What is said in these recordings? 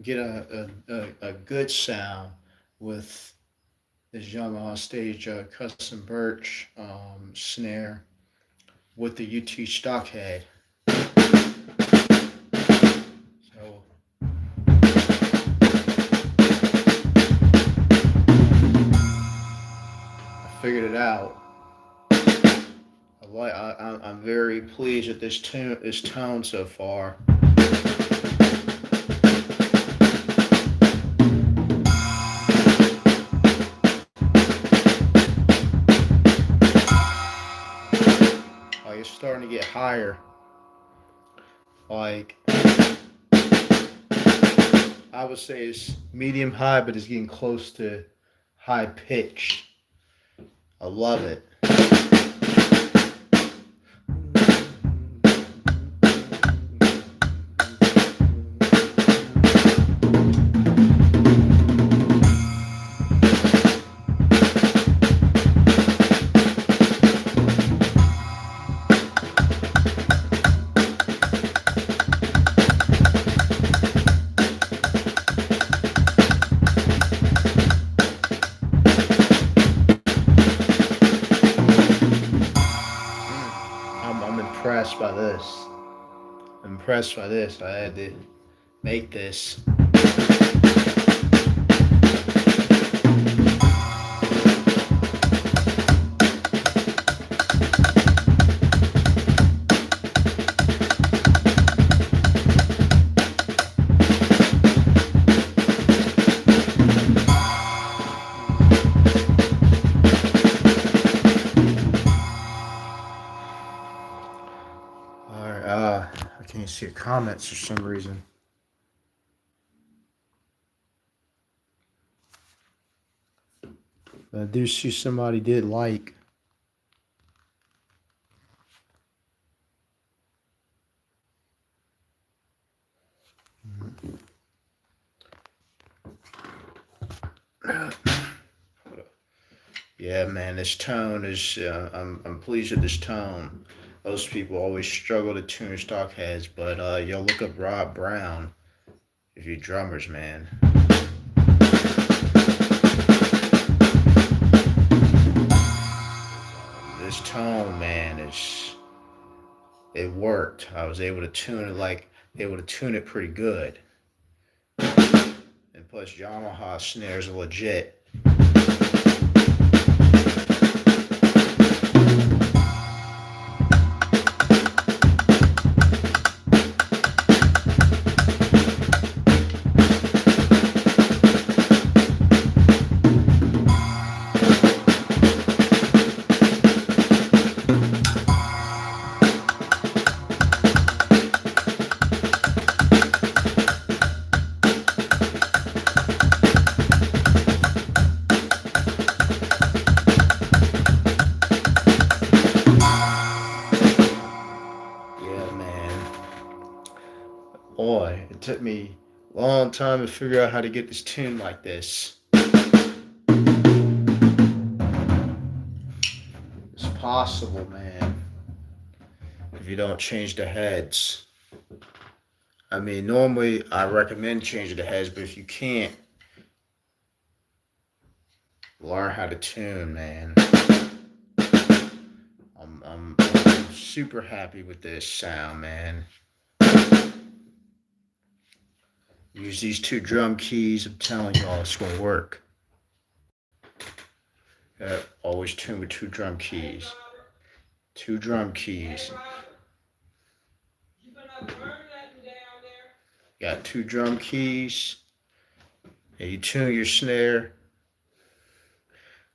get a good sound with this Yamaha Stage Custom Birch snare with the UT stock head. So I figured it out. I'm very pleased with this tone so far. Like it's starting to get higher. Like I would say it's medium high, but it's getting close to high pitch. I love it. I'm impressed by this. I'm impressed by this. I had to make this. All right. I can't see your comments for some reason. But I do see somebody did like. Yeah, man, this tone is. I'm pleased with this tone. Most people always struggle to tune stock heads, but you'll look up Rob Brown if you're drummers, man. This tone, man, is it worked. I was able to tune it pretty good. And plus, Yamaha snares are legit. Yeah, man. Boy, it took me a long time to figure out how to get this tune like this. It's possible, man, if you don't change the heads. I mean, normally I recommend changing the heads, but if you can't, learn how to tune, man. I'm super happy with this sound, man. Use these two drum keys. I'm telling y'all, it's gonna work. Always tune with two drum keys. Two drum keys. Got two drum keys. And you tune your snare.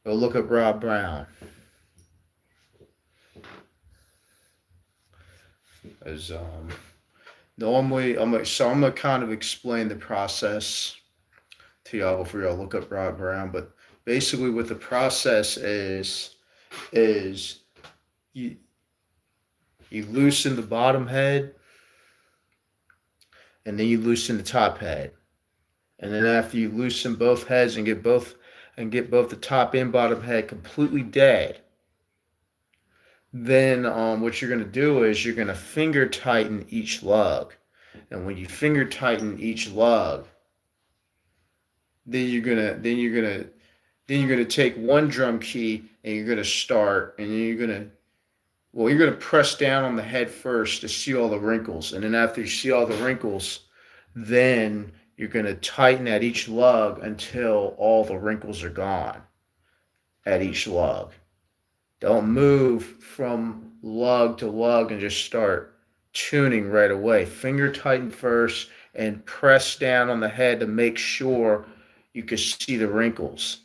Go look up Rob Brown. As normally, I'm gonna kind of explain the process to y'all before y'all look up Rob Brown. But basically, what the process is you you loosen the bottom head, and then you loosen the top head, and then after you loosen both heads and get both the top and bottom head completely dead, then what you're gonna do is you're gonna finger tighten each lug. And when you finger tighten each lug, then you're gonna take one drum key and you're gonna start, and then you're gonna press down on the head first to see all the wrinkles, and then after you see all the wrinkles, then you're gonna tighten at each lug until all the wrinkles are gone at each lug. Don't move from lug to lug and just start tuning right away. Finger tighten first and press down on the head to make sure you can see the wrinkles.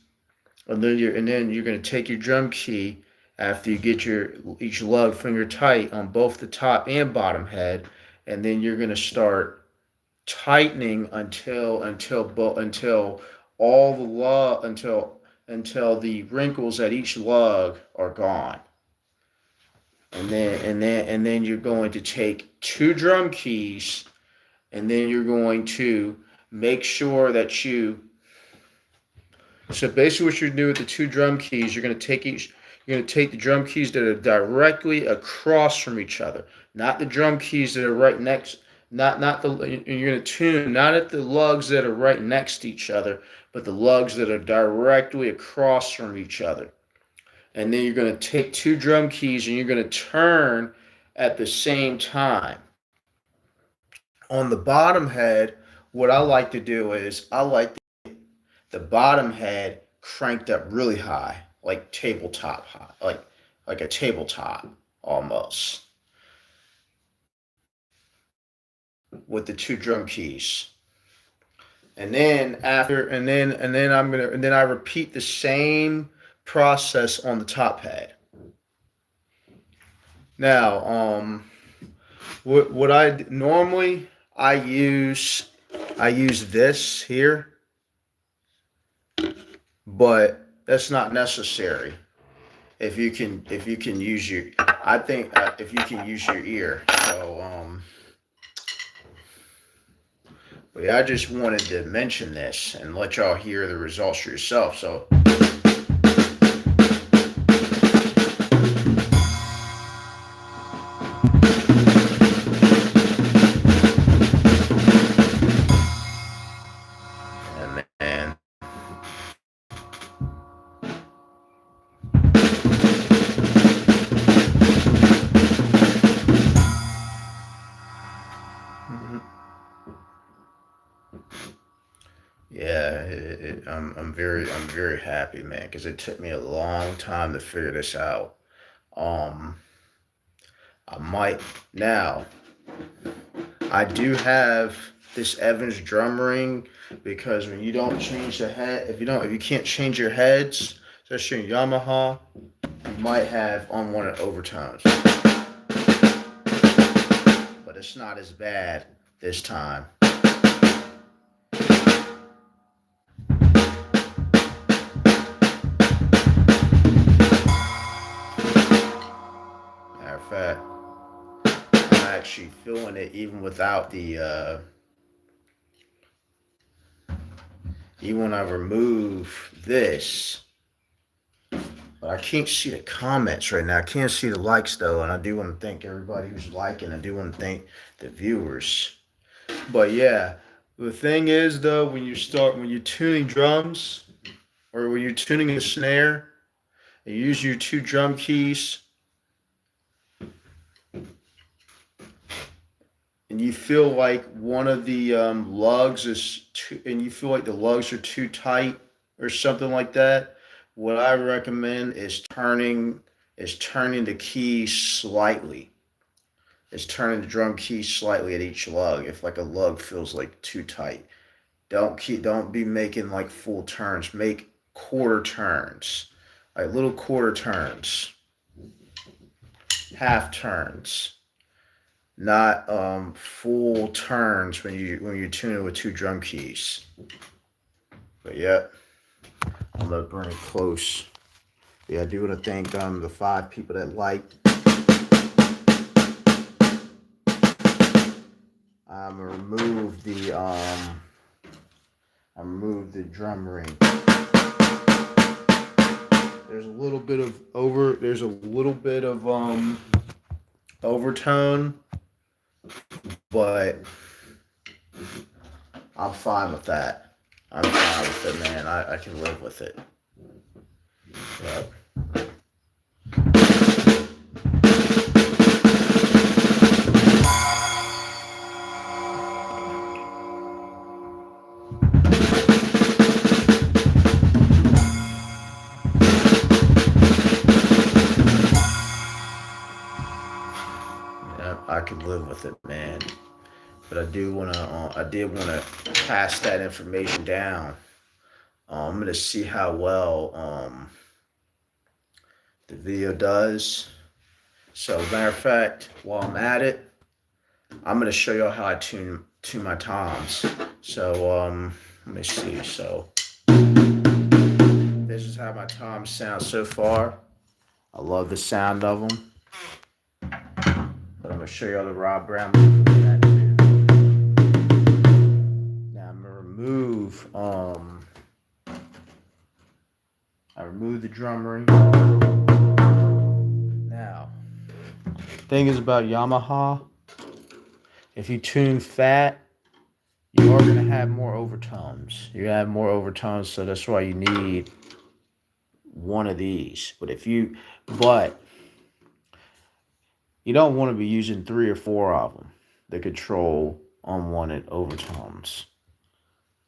And then you're going to take your drum key after you get your each lug finger tight on both the top and bottom head, and then you're going to start tightening until all the lug until the wrinkles at each lug are gone. And then you're going to take two drum keys, and then you're going to make sure that you. So basically, what you're doing with the two drum keys, you're going to take the drum keys that are directly across from each other, not the drum keys that are right next. Not the. You're going to tune not at the lugs that are right next to each other, but the lugs that are directly across from each other. And then you're going to take two drum keys and you're going to turn at the same time. On the bottom head, what I like to do is I like the bottom head cranked up really high, like tabletop high, like a tabletop almost, with the two drum keys. And then after, and then I repeat the same process on the top head. Now, what I normally I use this here, but that's not necessary. If you can use your, I think if you can use your ear. So but yeah, I just wanted to mention this and let y'all hear the results for yourself. So. And yeah, I'm very happy, man, because it took me a long time to figure this out. Um, I might now. I do have this Evans drum ring because when you don't change the head, if you can't change your heads, especially in Yamaha, you might have unwanted overtones. But it's not as bad this time. Matter of fact, I'm actually feeling it even without the even when I remove this. But I can't see the comments right now. I can't see the likes though, and I do want to thank everybody who's liking. I do want to thank the viewers. But yeah, the thing is though, when you're tuning drums or when you're tuning a snare, and you use your two drum keys, and you feel like one of the lugs is too, and you feel like the lugs are too tight or something like that, what I recommend is turning the keys slightly. Is turning the drum keys slightly at each lug. If like a lug feels like too tight, don't be making like full turns. Make quarter turns, like little quarter turns, half turns, not full turns when you're tuning with two drum keys. But yeah, I'm gonna bring it close. Yeah, I do want to thank the 5 people that liked. I'm gonna remove the drum ring. There's a little bit of overtone, but I'm fine with that. I'm fine with it, man. I can live with it. Yep. Yep, I can live with it, man. But I did wanna pass that information down. I'm gonna see how well the video does. So, matter of fact, while I'm at it, I'm gonna show y'all how I tune my toms. So, let me see. So, this is how my toms sound so far. I love the sound of them. But I'm gonna show y'all the Rob Brown. Now I'm gonna remove I remove the drum ring. Now, thing is about Yamaha, if you tune fat, you are gonna have more overtones. You have more overtones, so that's why you need one of these. But you don't want to be using 3 or 4 of them to control unwanted overtones.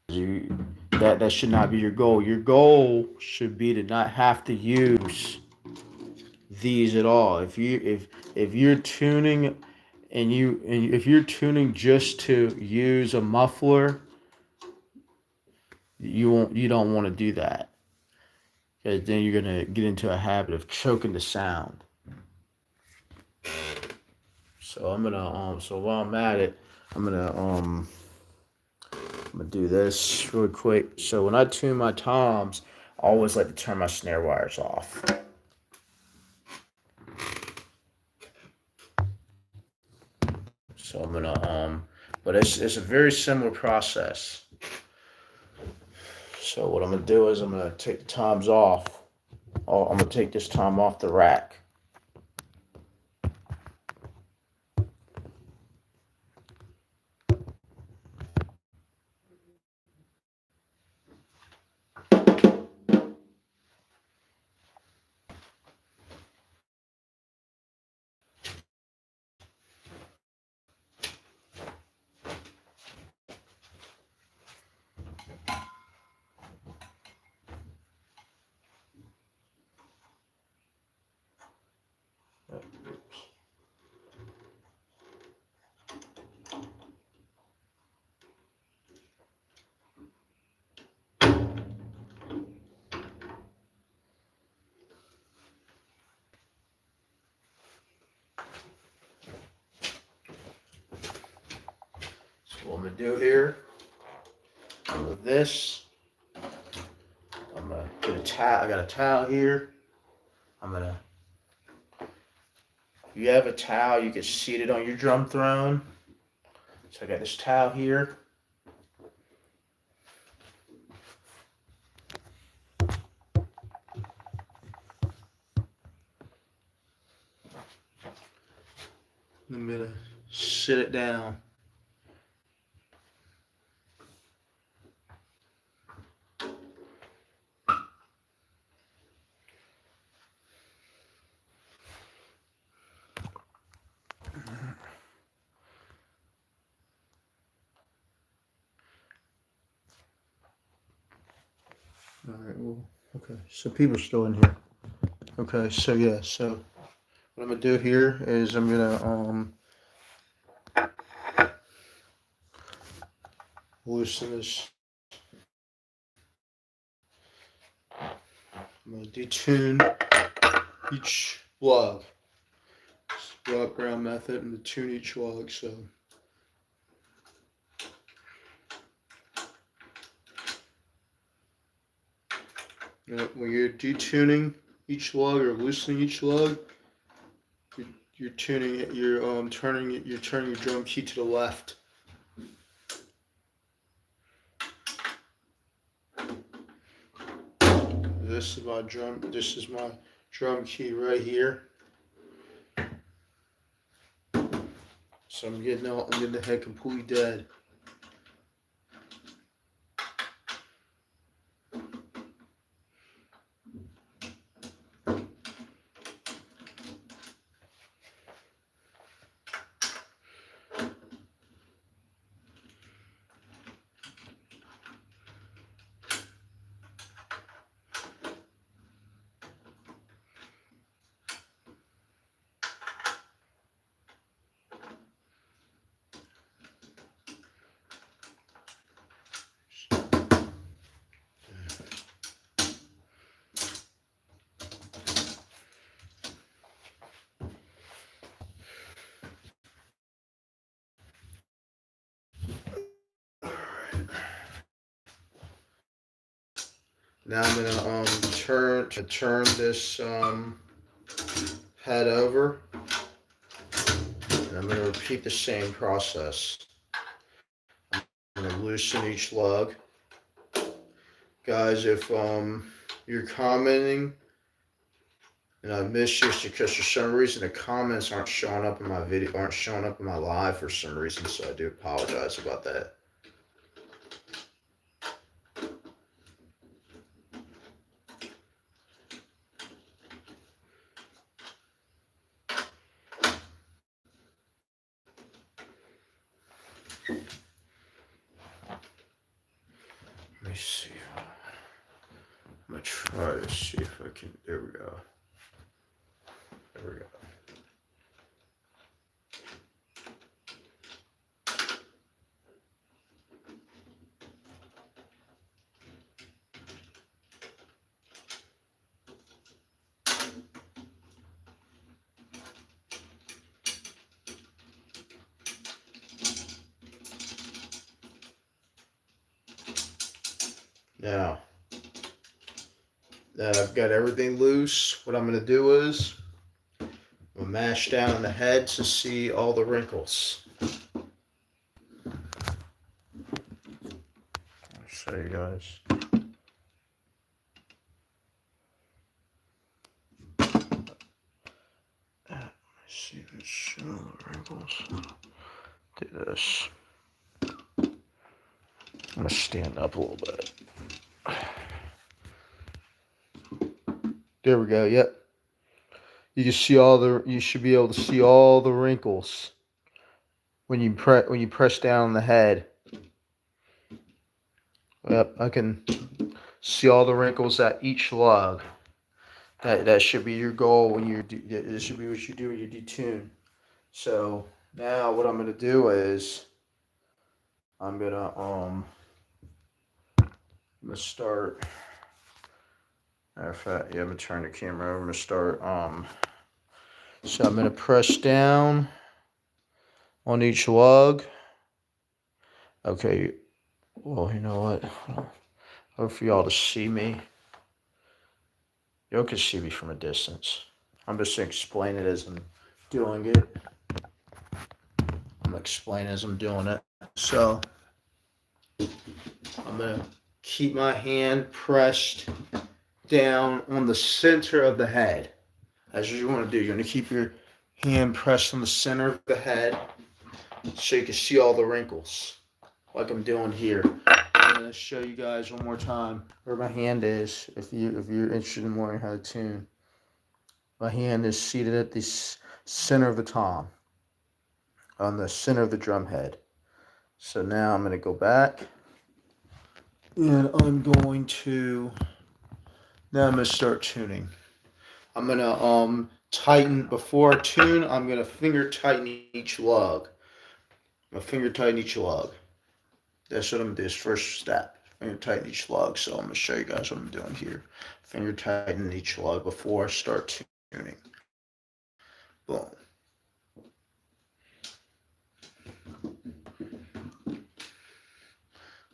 That should not be your goal. Your goal should be to not have to use these at all. If you're tuning if you're tuning just to use a muffler, you don't want to do that, because then you're gonna get into a habit of choking the sound. So so while I'm at it, I'm gonna do this really quick. So when I tune my toms, I always like to turn my snare wires off. So I'm gonna but it's a very similar process. So what I'm gonna do is I'm gonna take the toms off. I'm gonna take this tom off the rack. So what I'm gonna do here with this, I'm gonna get a towel. I got a towel here. If you have a towel, you can seat it on your drum throne. So I got this towel here. I'm gonna sit it down. All right. Well, okay. So people are still in here. Okay. So yeah. So what I'm gonna do here is I'm gonna loosen this. I'm gonna detune each lug. Rock ground method and tune each lug. So when you're detuning each lug or loosening each lug, you're tuning it. You're turning it. You're turning your drum key to the left. This is my drum key right here. So I'm getting the head completely dead. Now I'm gonna turn this head over, and I'm gonna repeat the same process. I'm gonna loosen each lug. Guys, if you're commenting and I missed yours because for some reason the comments aren't showing up in my video, aren't showing up in my live for some reason, so I do apologize about that. Let me see. I'm gonna try to see if I can. There we go. There we go. Now that I've got everything loose, what I'm gonna do is I'm gonna mash down the head to see all the wrinkles. I'll show you guys. See if it's showing the wrinkles. Do this. I'm gonna stand up a little bit. There we go. Yep. You can see all the. You should be able to see all the wrinkles when you press down on the head. Yep, I can see all the wrinkles at each lug. That should be your goal when you're. This should be what you do when you detune. So now what I'm gonna do is I'm gonna start. Matter of fact, yeah, I'm gonna turn the camera over. I'm gonna start. So I'm gonna press down on each lug. Okay. Well, you know what? Hope for y'all to see me. Y'all can see me from a distance. I'm just gonna explain it as I'm doing it. I'm gonna explain as I'm doing it. So I'm gonna keep my hand pressed down on the center of the head. That's what you want to do. You're going to keep your hand pressed on the center of the head so you can see all the wrinkles, like I'm doing here. I'm going to show you guys one more time where my hand is if you're interested in learning how to tune. My hand is seated at the center of the tom, on the center of the drum head. So now I'm going to go back, and I'm going to start tuning. I'm gonna tighten before I tune. I'm gonna finger tighten each lug. I'm gonna finger tighten each lug. That's what I'm gonna do. This first step. Finger tighten each lug. So I'm gonna show you guys what I'm doing here. Finger tighten each lug before I start tuning. Boom.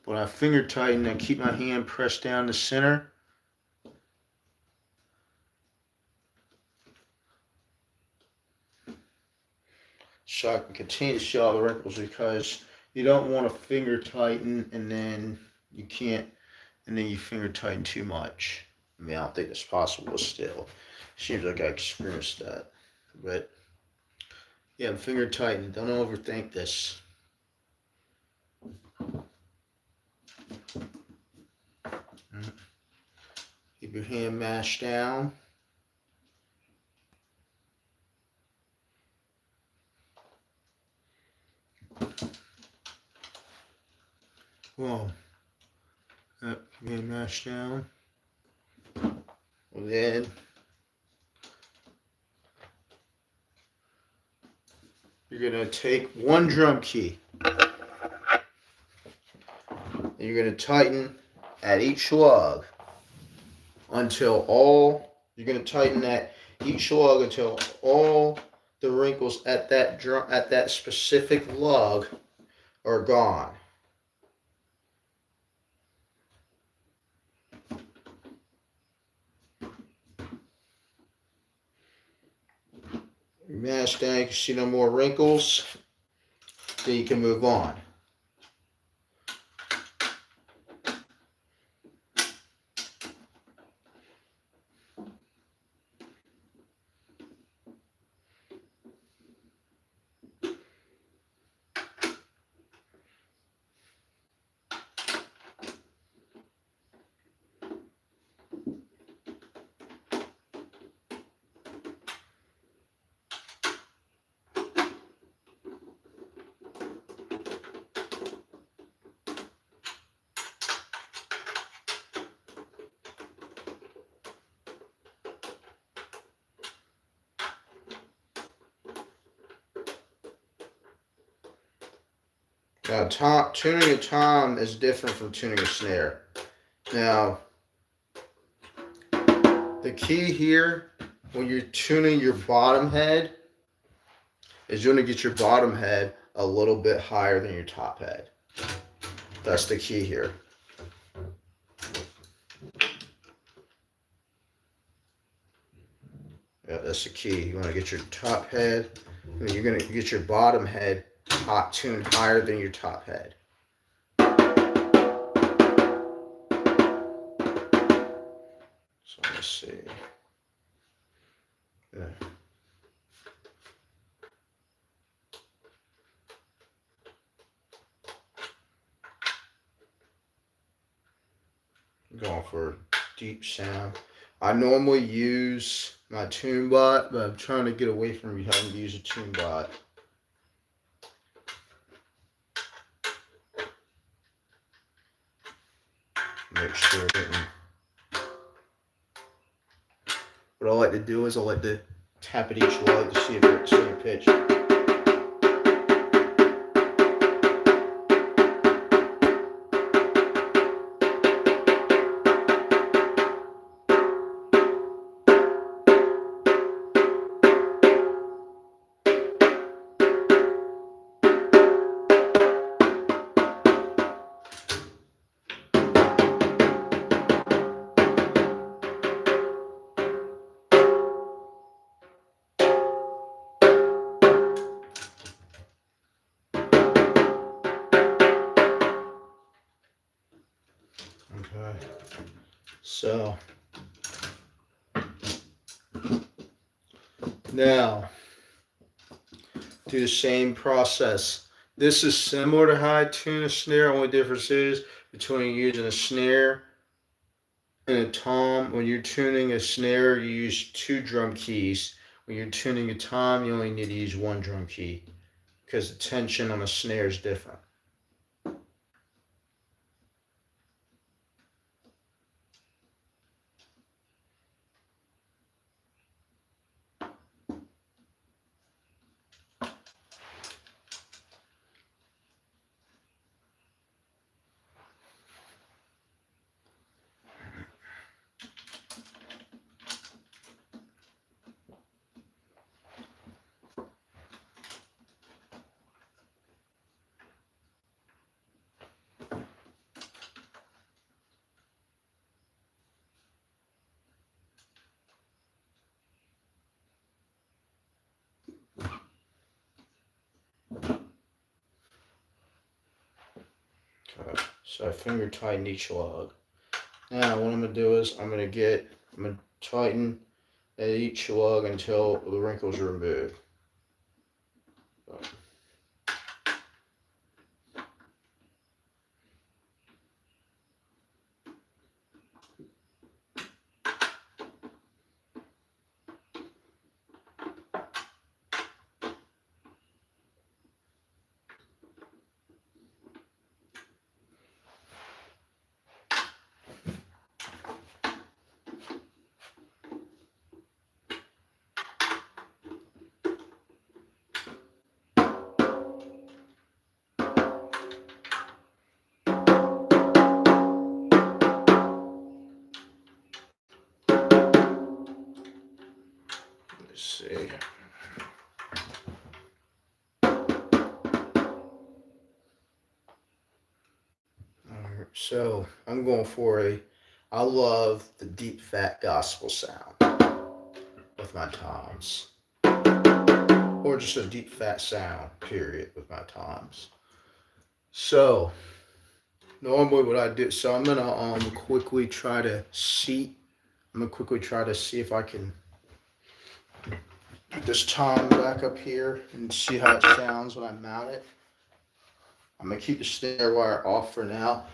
When I finger tighten, I keep my hand pressed down the center. So I can continue to see all the wrinkles, because you don't want to finger tighten and then you can't, and then you finger tighten too much. I mean, I don't think it's possible still. Seems like I experienced that. But yeah, I'm finger tighten. Don't overthink this. Keep your hand mashed down. Whoa. Yep, hand mashed down. And then you're going to take one drum key. And you're going to tighten at each lug until all, you're going to tighten at each lug until all the wrinkles at that drum, at that specific lug are gone. mash down, you can see no more wrinkles. Then you can move on. Now, tuning a tom is different from tuning a snare. Now, the key here, when you're tuning your bottom head, is you want to get your bottom head a little bit higher than your top head. That's the key here. Yeah, that's the key. You want to get your top head, and you're going to get your bottom head tuned higher than your top head. So let's see. Yeah. I'm going for a deep sound. I normally use my tune bot, but I'm trying to get away from having to use a tune bot. Make sure what I like to do is I like to tap at each lug to see if it's the same pitch. Okay, so now do the same process. This is similar to how I tune a snare. Only difference is between using a snare and a tom. When you're tuning a snare, you use 2 drum keys. When you're tuning a tom, you only need to use 1 drum key because the tension on a snare is different. Okay, so I finger tighten each lug. Now what I'm gonna do is I'm gonna tighten at each lug until the wrinkles are removed. Let's see. Alright, so I'm going for I love the deep fat gospel sound with my toms. or just a deep fat sound, period, with my toms. So normally what I do, so I'm gonna quickly try to see. I'm gonna quickly try to see if I can put this tom back up here and see how it sounds when I mount it. I'm gonna keep the snare wire off for now.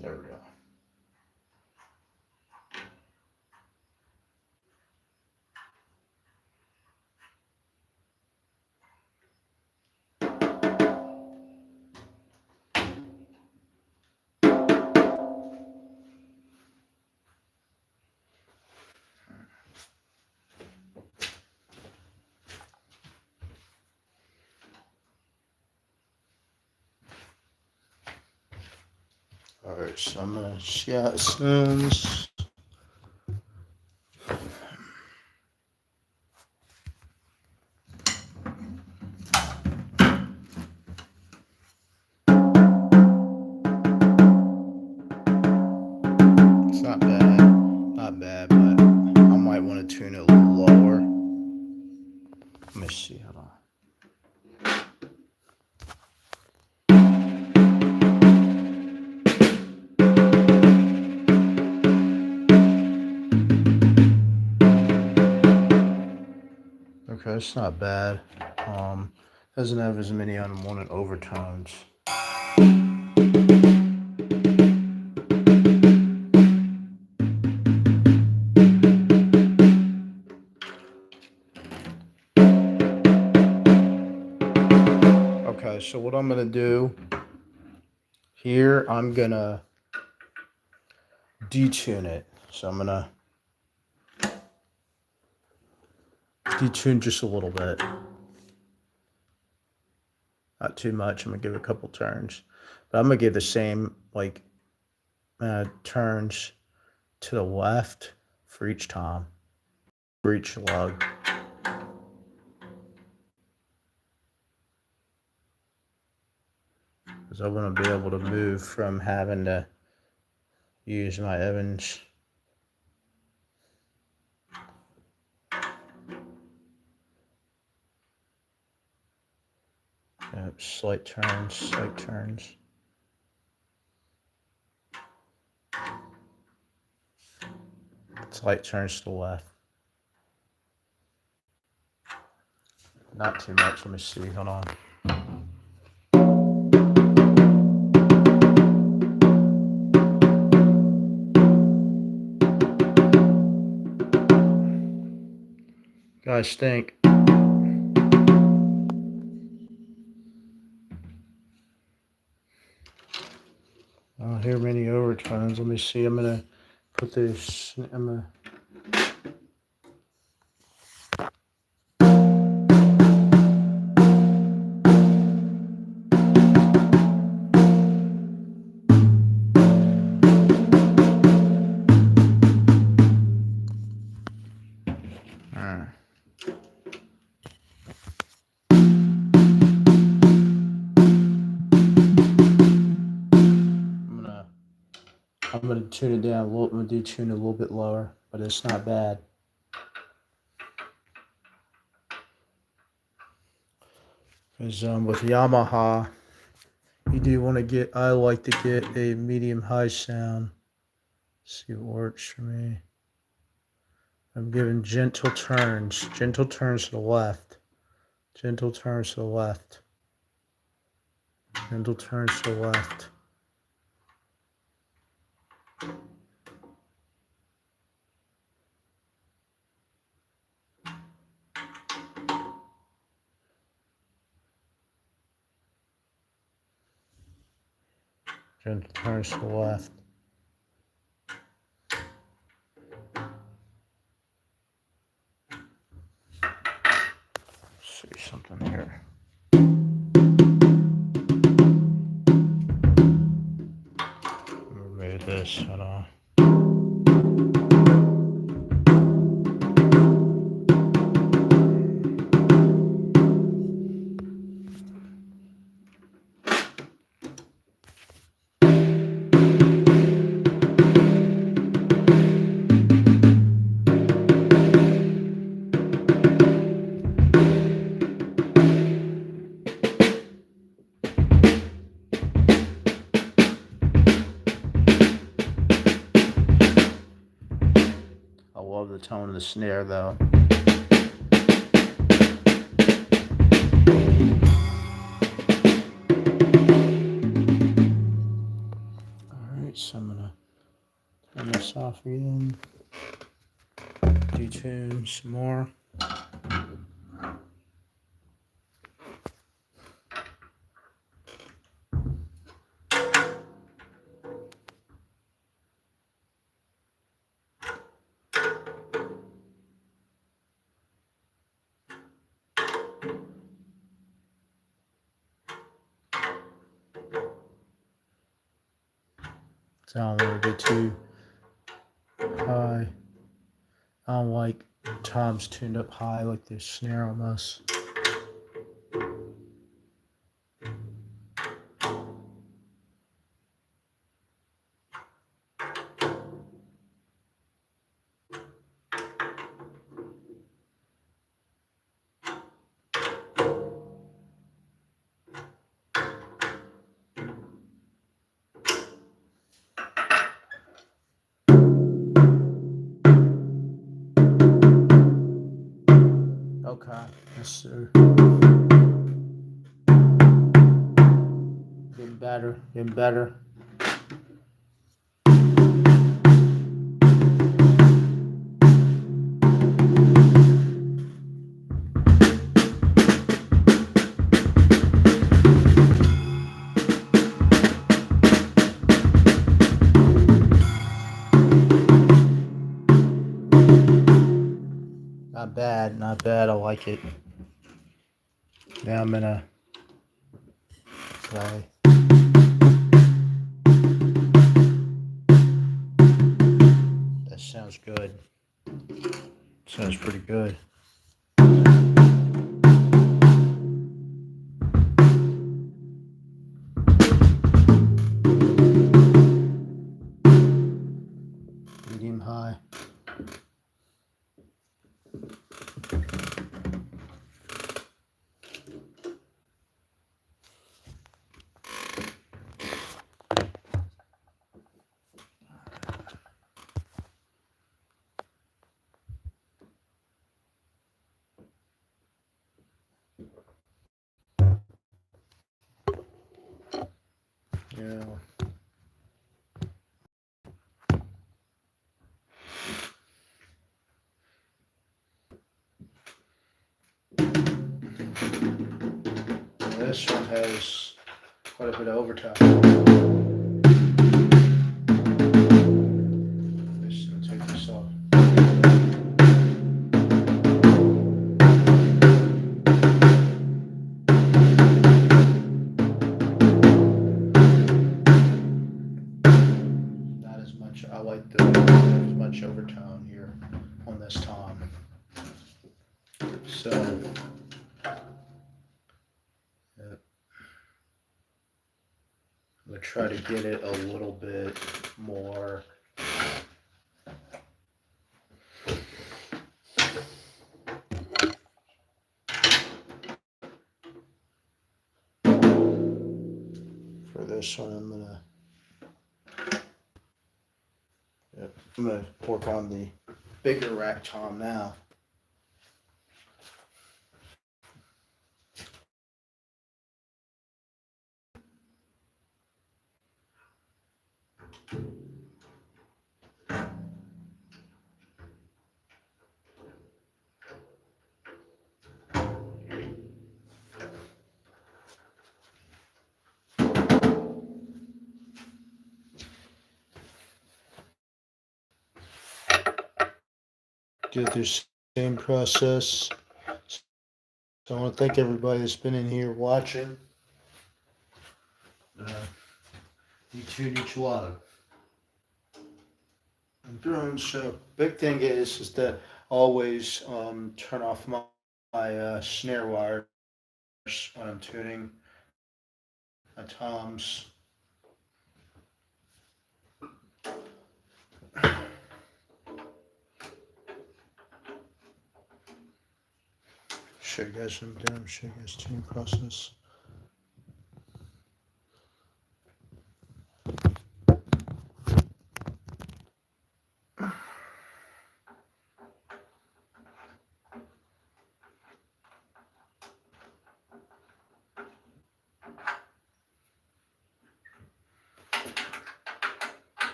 There we go. Alright, so I'm gonna see how it sounds. It's not bad. Not bad, but I might want to tune it a little lower. Let me see. Hold on. Okay, it's not bad. Doesn't have as many unwanted overtones. Okay, so what I'm gonna do here, I'm gonna detune it. So I'm gonna detune just a little bit. Not too much. I'm gonna give it a couple turns, but I'm gonna give the same like turns to the left for each tom, for each lug. Because I want to be able to move from having to use my Evans. Yep, slight turns, slight turns. Slight turns to the left. Not too much. Let me see. Hold on. Guys stink. I don't hear many overtones. Let me see. I'm gonna put this. I'm gonna. I'm gonna tune it down a little. I'm gonna detune it a little bit lower, but it's not bad. Because with Yamaha, you do want to get. I like to get a medium high sound. See what works for me. I'm giving gentle turns to the left, gentle turns to the left, gentle turns to the left. Then turns to the left. Let's see something here. Remove this. Hold on. I love the tone of the snare though. Alright, so I'm gonna turn this off again. Detune some more. So I don't want to get too high. I don't like toms tuned up high like this snare almost. Okay, yes sir. Getting better, getting better. Not bad, not bad. I like it. Now I'm gonna play. That sounds good. Sounds pretty good. Medium high. Yeah. This one has quite a bit of overtime. Just gonna take this off. Not as much. I like the as much overtone here on this tom. So. Yep. I'm gonna try to get it a little bit more. For this one, I'm gonna work on the bigger rack tom now. Go through the same process. So I want to thank everybody that's been in here watching. You tune each log. So big thing is that always turn off my snare wires when I'm tuning my toms. Show you guys what I'm doing. Show you guys tuning process.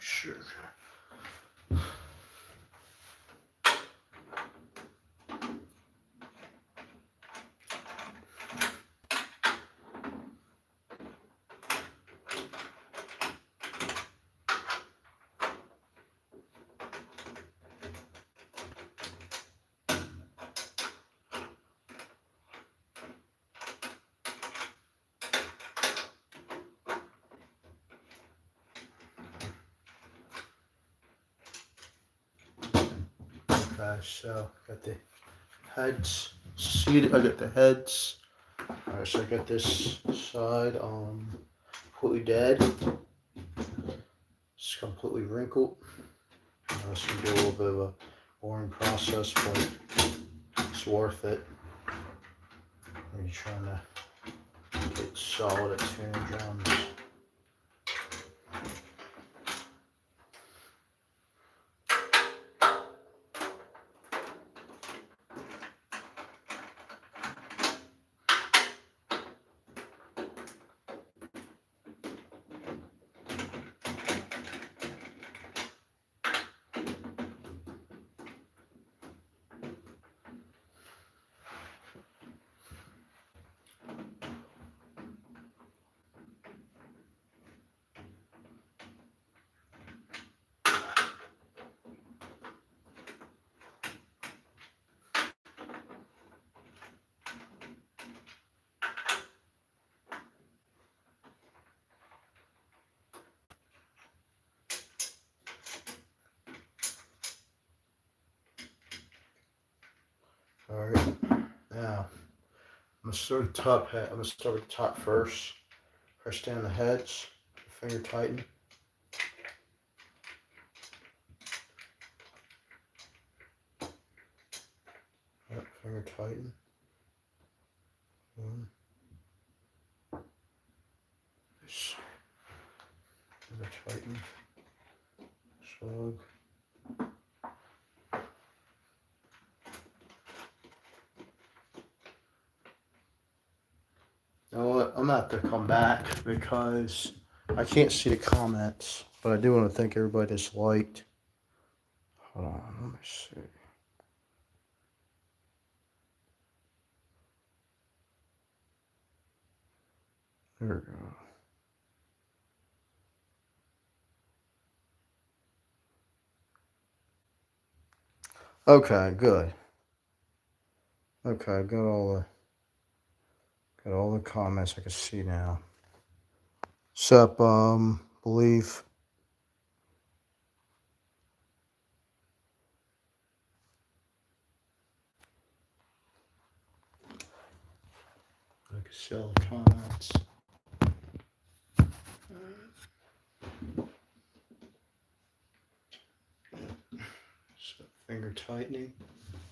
Sure. Okay, so got the heads seated. I got the heads. Alright, so I got this side completely dead. It's completely wrinkled. This can be a little bit of a boring process, but it's worth it. When you're trying to get solid at tuning drums. Alright, now I'm gonna start with the top head. I'm gonna start with the top first. Press down the heads, finger tighten. Yep, finger tighten. One. This. Finger tighten. Slug. You know what? I'm gonna have to come back because I can't see the comments, but I do want to thank everybody that's liked. Hold on, let me see. There we go. Okay, good. Okay, got all the comments I can see now. Sup, believe. I can see all the comments. So finger tightening.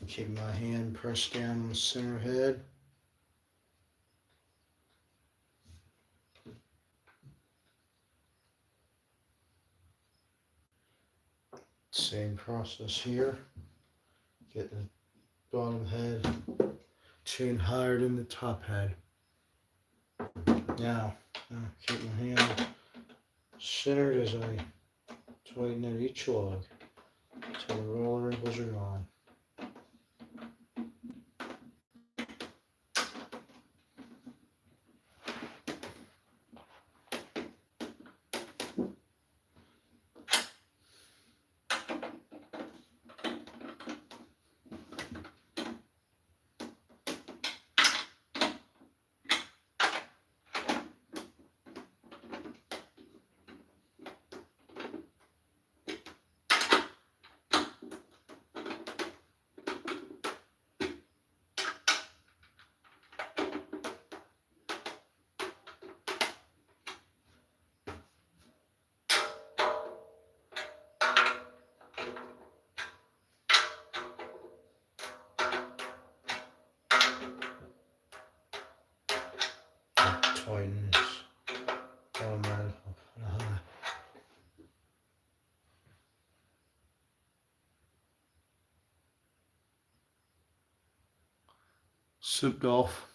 Keep my hand pressed down on the center head. Same process here. Get the bottom head tuned higher than the top head. Now keep my hand centered as I tighten at each log until the roller wrinkles are gone. Soup golf.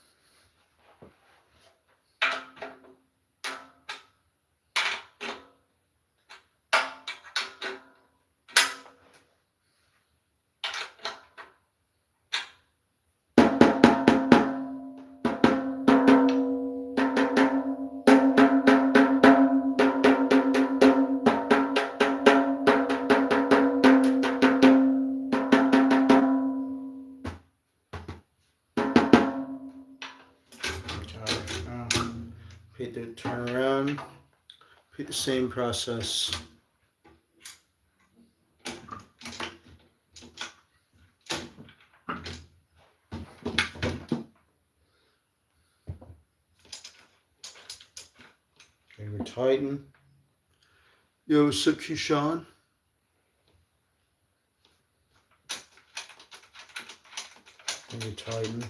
Repeat the turn around. Repeat the same process. Okay, we tighten. Yo, what's up, Keyshawn? And we tighten.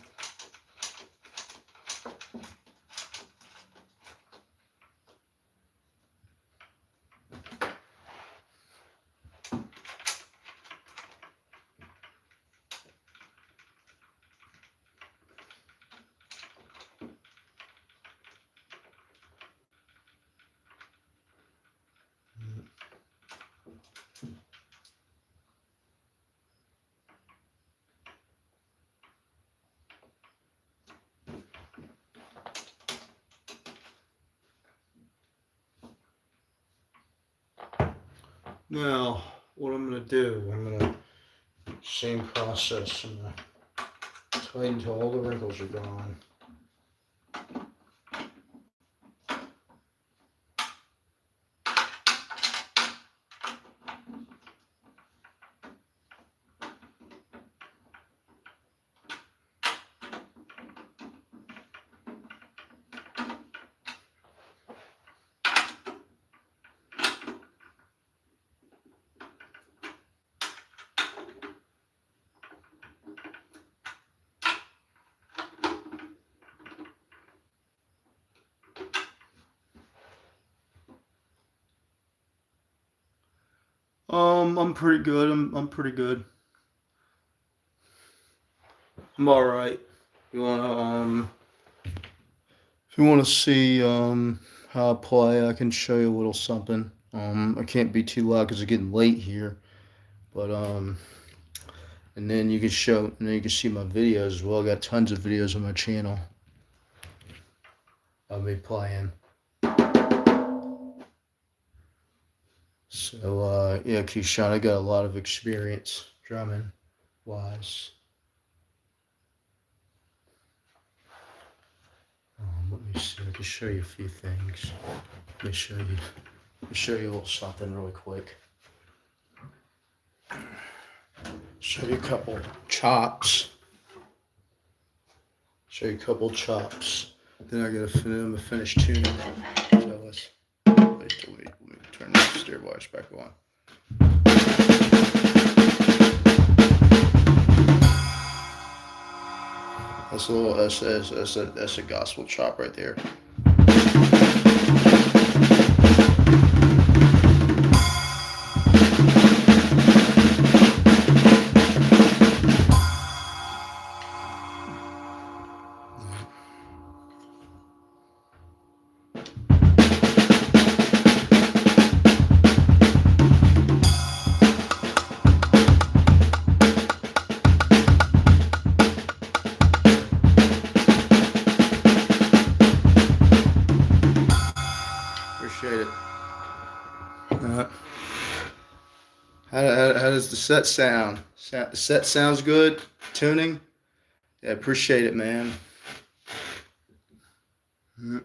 Now, what I'm going to do, I'm going to, same process, I'm going to tighten until all the wrinkles are gone. I'm pretty good. I'm pretty good. I'm all right. If you wanna see how I play, I can show you a little something. I can't be too loud because it's getting late here, but and then you can see my videos as well. I got tons of videos on my channel of me playing. So yeah, Keyshawn, I got a lot of experience drumming wise. Let me see. I can show you a few things. Let me show you a little something really quick. Show you a couple chops. Then I gotta finish tuning. So let's let me turn the stair wires back on. That's a little that's a gospel chop right there. Appreciate it. How does the set sound? The set sounds good. Tuning. Yeah, appreciate it, man. You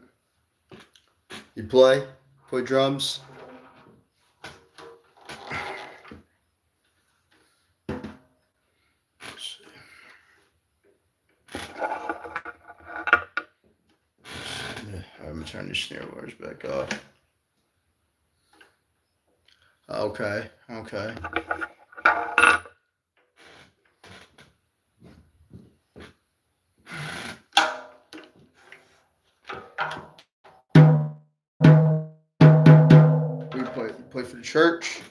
play drums. I'm gonna turn the snare wires back off. Okay. You play for the church?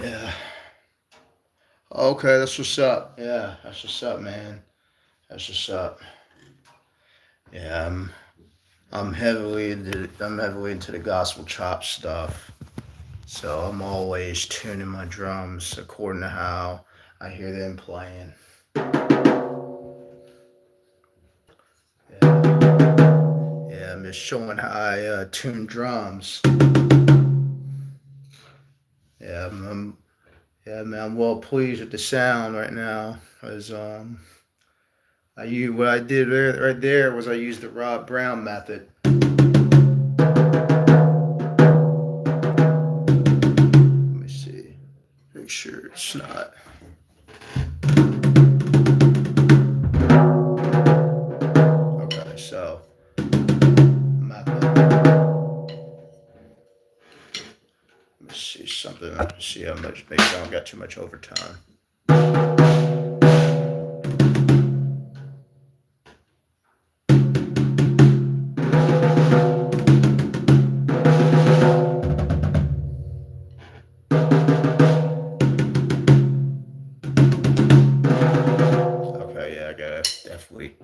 Yeah. Okay, that's what's up. Yeah, that's what's up, man. That's what's up. Yeah, I'm heavily into the gospel chop stuff. So I'm always tuning my drums according to how I hear them playing. Yeah, yeah, I'm just showing how I tune drums. Yeah, yeah, man, I'm well pleased with the sound right now. Cause what I did right there was I used the Rob Brown method. Let me see, make sure it's not. Okay, so method. Let me see something. See how much. Make sure I don't got too much overtime. Okay, yeah, I gotta definitely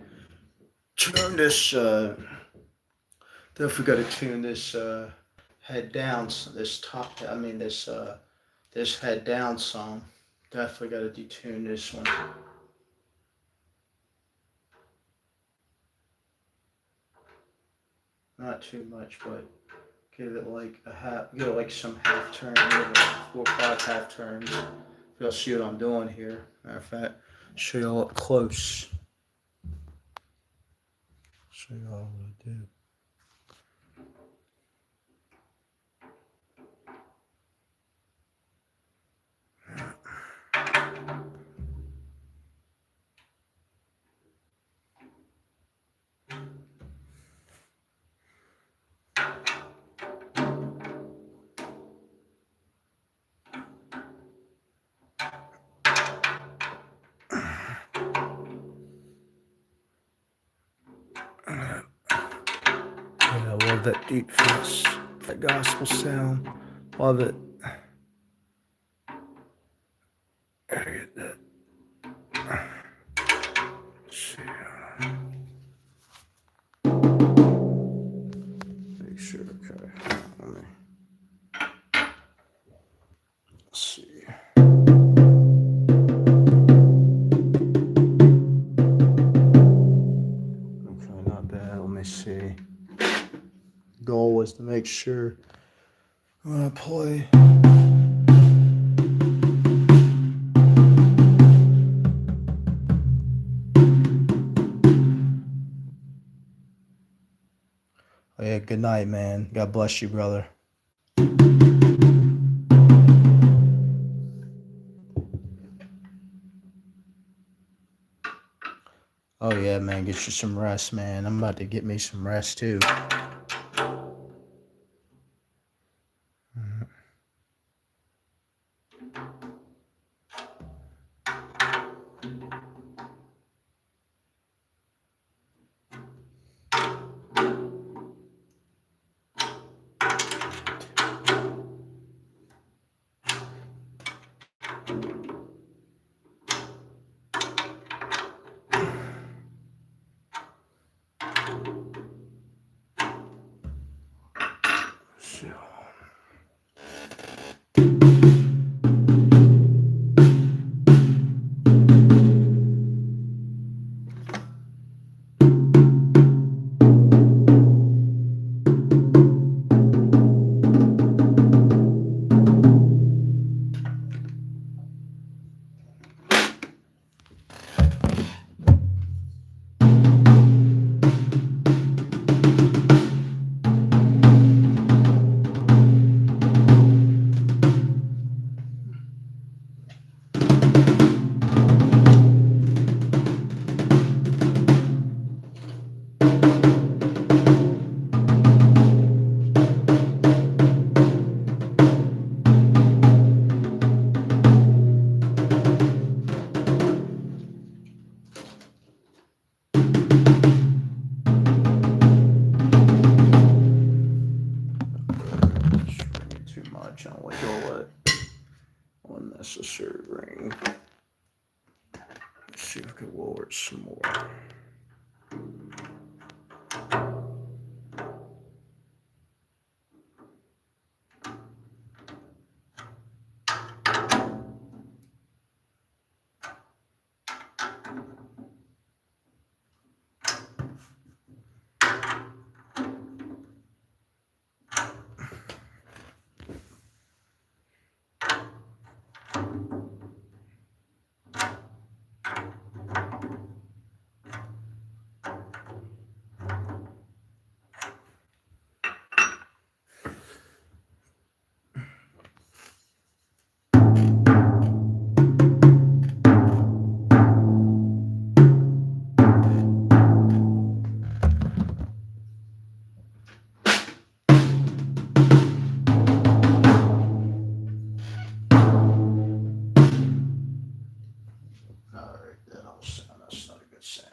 turn this. Definitely gotta tune this head down. This top. I mean this head down song. Definitely gotta detune this one. Not too much, but give it like a half. Give it like some half turn. Give it like 4 or 5 half turns. You'll see what I'm doing here. Matter of fact, show y'all up close. Show y'all what I do. Yeah, I love that deep voice, that gospel sound. Love it. Gotta get that. Let's see. Make sure. Okay. Let me see. Okay, not bad. Let me see. Goal was to make sure when I play. Oh, yeah, good night, man. God bless you, brother. Oh, yeah, man. Get you some rest, man. I'm about to get me some rest, too. ring. Let's see if I can lower it some more. Alright, that'll sound, that's not a good sound.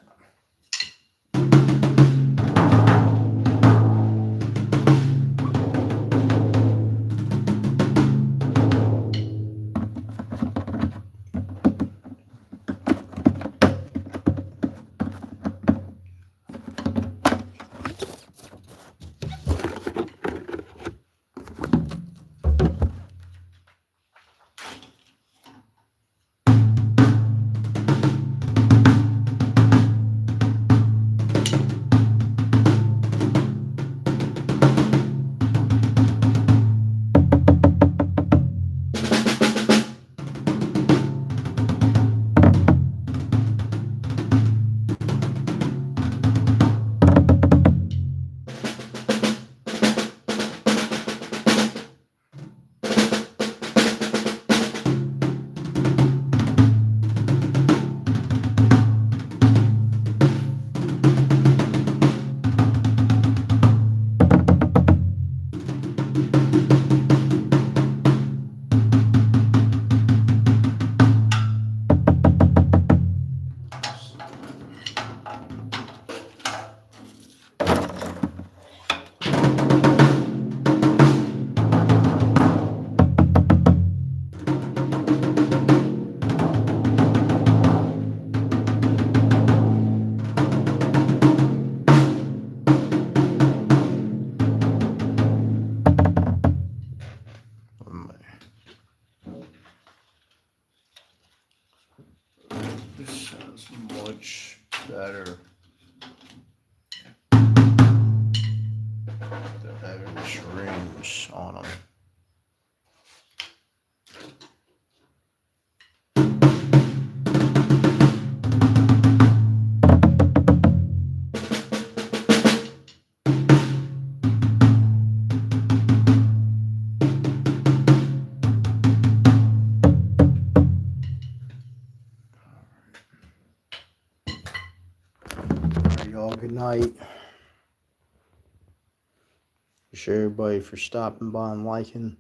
This sounds much better. They're having strings on them. Y'all, good night. Appreciate everybody for stopping by and liking.